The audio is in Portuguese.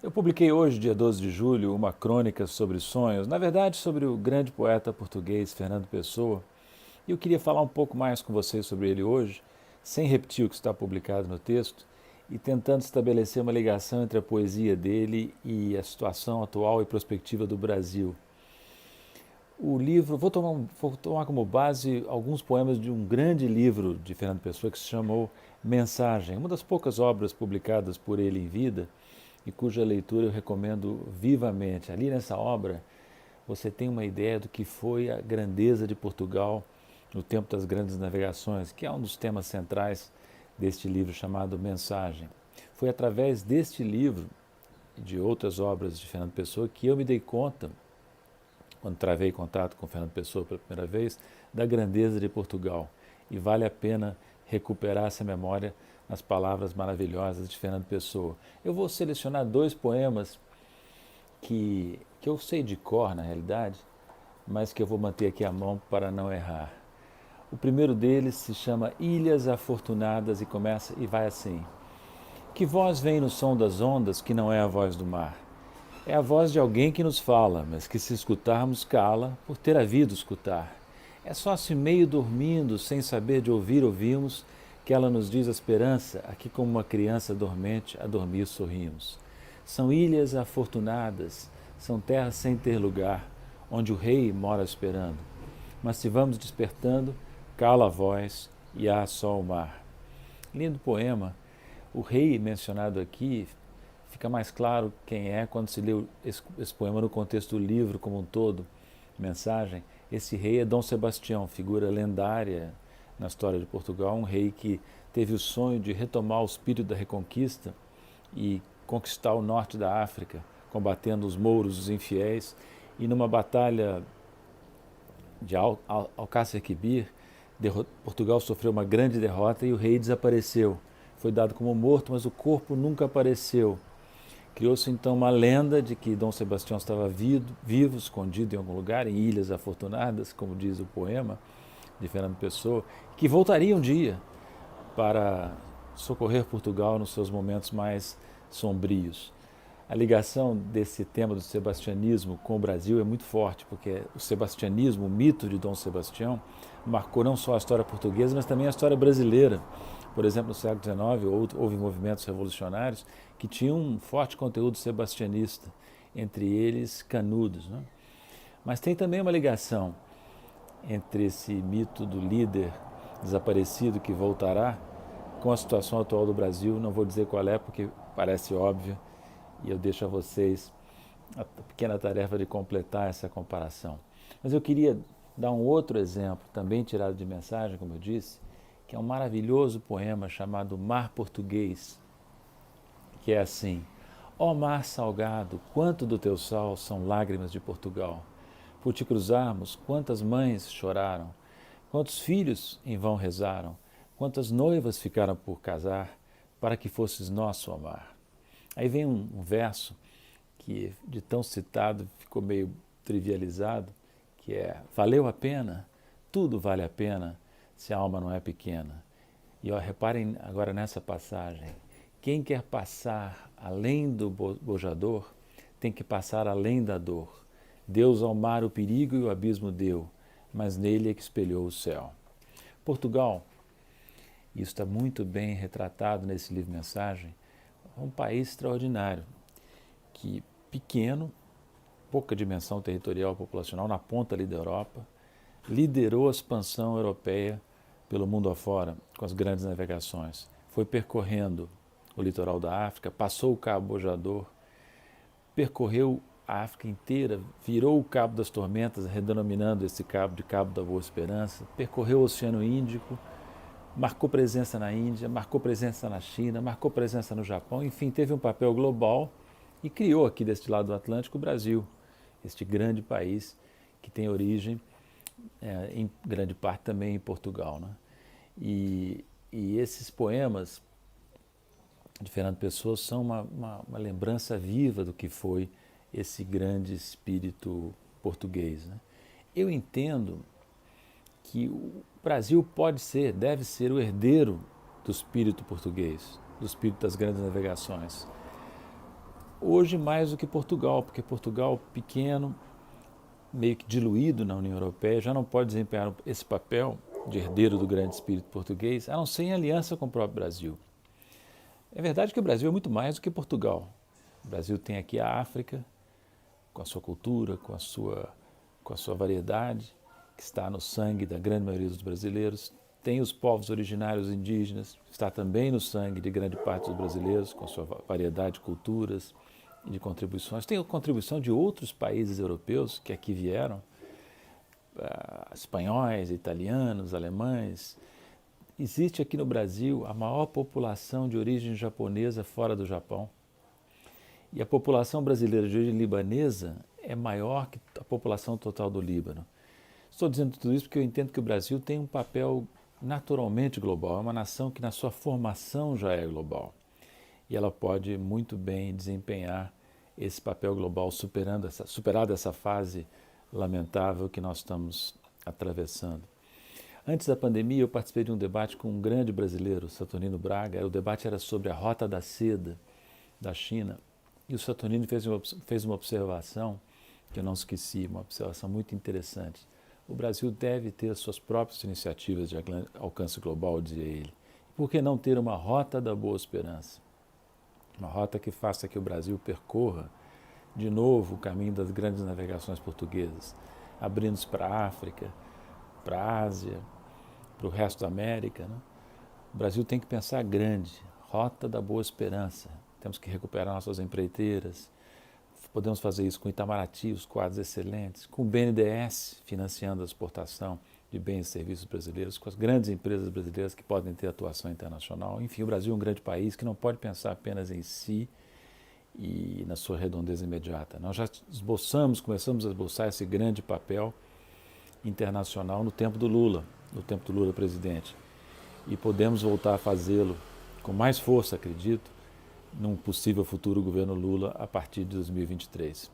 Eu publiquei hoje, dia 12 de julho, uma crônica sobre sonhos, na verdade sobre o grande poeta português Fernando Pessoa, e eu queria falar um pouco mais com vocês sobre ele hoje, sem repetir o que está publicado no texto, e tentando estabelecer uma ligação entre a poesia dele e a situação atual e prospectiva do Brasil. O livro, vou tomar como base alguns poemas de um grande livro de Fernando Pessoa que se chamou Mensagem, uma das poucas obras publicadas por ele em vida e cuja leitura eu recomendo vivamente. Ali nessa obra você tem uma ideia do que foi a grandeza de Portugal no tempo das grandes navegações, que é um dos temas centrais deste livro chamado Mensagem. Foi através deste livro e de outras obras de Fernando Pessoa que eu me dei conta, quando travei contato com Fernando Pessoa pela primeira vez, da grandeza de Portugal. E vale a pena recuperar essa memória nas palavras maravilhosas de Fernando Pessoa. Eu vou selecionar dois poemas que eu sei de cor, na realidade, mas que eu vou manter aqui à mão para não errar. O primeiro deles se chama Ilhas Afortunadas e começa e vai assim: Que voz vem no som das ondas que não é a voz do mar? É a voz de alguém que nos fala, mas que se escutarmos cala, por ter havido escutar. É só se meio dormindo, sem saber de ouvir ouvimos, que ela nos diz a esperança, aqui como uma criança dormente, a dormir sorrimos. São ilhas afortunadas, são terras sem ter lugar, onde o rei mora esperando. Mas se vamos despertando, cala a voz e há só o mar. Lindo poema. O rei mencionado aqui fica mais claro quem é quando se lê esse poema no contexto do livro como um todo, mensagem. Esse rei é Dom Sebastião, figura lendária na história de Portugal, um rei que teve o sonho de retomar o espírito da reconquista e conquistar o norte da África, combatendo os mouros, os infiéis, e numa batalha de Alcácer Quibir, Portugal sofreu uma grande derrota e o rei desapareceu. Foi dado como morto, mas o corpo nunca apareceu. Criou-se então uma lenda de que Dom Sebastião estava vivo, escondido em algum lugar, em Ilhas Afortunadas, como diz o poema de Fernando Pessoa, que voltaria um dia para socorrer Portugal nos seus momentos mais sombrios. A ligação desse tema do sebastianismo com o Brasil é muito forte, porque o sebastianismo, o mito de Dom Sebastião, marcou não só a história portuguesa, mas também a história brasileira. Por exemplo, no século XIX houve movimentos revolucionários que tinham um forte conteúdo sebastianista, entre eles Canudos. Né? Mas tem também uma ligação entre esse mito do líder desaparecido que voltará com a situação atual do Brasil. Não vou dizer qual é, porque parece óbvio, e eu deixo a vocês a pequena tarefa de completar essa comparação. Mas eu queria dar um outro exemplo, também tirado de mensagem, como eu disse, que é um maravilhoso poema chamado Mar Português, que é assim: Ó mar salgado, quanto do teu sal são lágrimas de Portugal. Por te cruzarmos, quantas mães choraram, quantos filhos em vão rezaram, quantas noivas ficaram por casar, para que fosses nosso, ó mar. Aí vem um verso que de tão citado ficou meio trivializado, que é: valeu a pena, tudo vale a pena, se a alma não é pequena. E ó, reparem agora nessa passagem: quem quer passar além do bojador, tem que passar além da dor. Deus ao mar o perigo e o abismo deu, mas nele é que espelhou o céu. Portugal, isso está muito bem retratado nesse livro Mensagem, é um país extraordinário, que pequeno, pouca dimensão territorial populacional, na ponta ali da Europa, liderou a expansão europeia pelo mundo afora, com as grandes navegações. Foi percorrendo o litoral da África, passou o Cabo Bojador, percorreu a África inteira, virou o Cabo das Tormentas, redenominando esse cabo de Cabo da Boa Esperança, percorreu o Oceano Índico, marcou presença na Índia, marcou presença na China, marcou presença no Japão, enfim, teve um papel global e criou aqui deste lado do Atlântico o Brasil, este grande país que tem origem, em grande parte também em Portugal. Né? E esses poemas de Fernando Pessoa são uma lembrança viva do que foi esse grande espírito português. Né? Eu entendo que o Brasil pode ser, deve ser o herdeiro do espírito português, do espírito das grandes navegações. Hoje mais do que Portugal, porque Portugal pequeno, meio que diluído na União Europeia, já não pode desempenhar esse papel de herdeiro do grande espírito português, a não ser em aliança com o próprio Brasil. É verdade que o Brasil é muito mais do que Portugal. O Brasil tem aqui a África, com a sua cultura, com a sua variedade, que está no sangue da grande maioria dos brasileiros. Tem os povos originários indígenas, que está também no sangue de grande parte dos brasileiros, com a sua variedade de culturas e de contribuições. Tem a contribuição de outros países europeus que aqui vieram, espanhóis, italianos, alemães. Existe aqui no Brasil a maior população de origem japonesa fora do Japão. E a população brasileira de origem libanesa é maior que a população total do Líbano. Estou dizendo tudo isso porque eu entendo que o Brasil tem um papel naturalmente global. É uma nação que na sua formação já é global. E ela pode muito bem desempenhar esse papel global, superada essa fase lamentável que nós estamos atravessando. Antes da pandemia, eu participei de um debate com um grande brasileiro, Saturnino Braga. O debate era sobre a Rota da Seda da China. E o Saturnino fez uma observação que eu não esqueci, uma observação muito interessante. O Brasil deve ter suas próprias iniciativas de alcance global, dizia ele. Por que não ter uma Rota da Boa Esperança? Uma rota que faça que o Brasil percorra de novo o caminho das grandes navegações portuguesas, abrindo-se para a África, para a Ásia, para o resto da América, né? O Brasil tem que pensar grande, Rota da Boa Esperança. Temos que recuperar nossas empreiteiras. Podemos fazer isso com Itamaraty, os quadros excelentes, com o BNDES financiando a exportação de bens e serviços brasileiros, com as grandes empresas brasileiras que podem ter atuação internacional. Enfim, o Brasil é um grande país que não pode pensar apenas em si e na sua redondeza imediata. Nós já começamos a esboçar esse grande papel internacional no tempo do Lula presidente. E podemos voltar a fazê-lo com mais força, acredito, num possível futuro governo Lula a partir de 2023.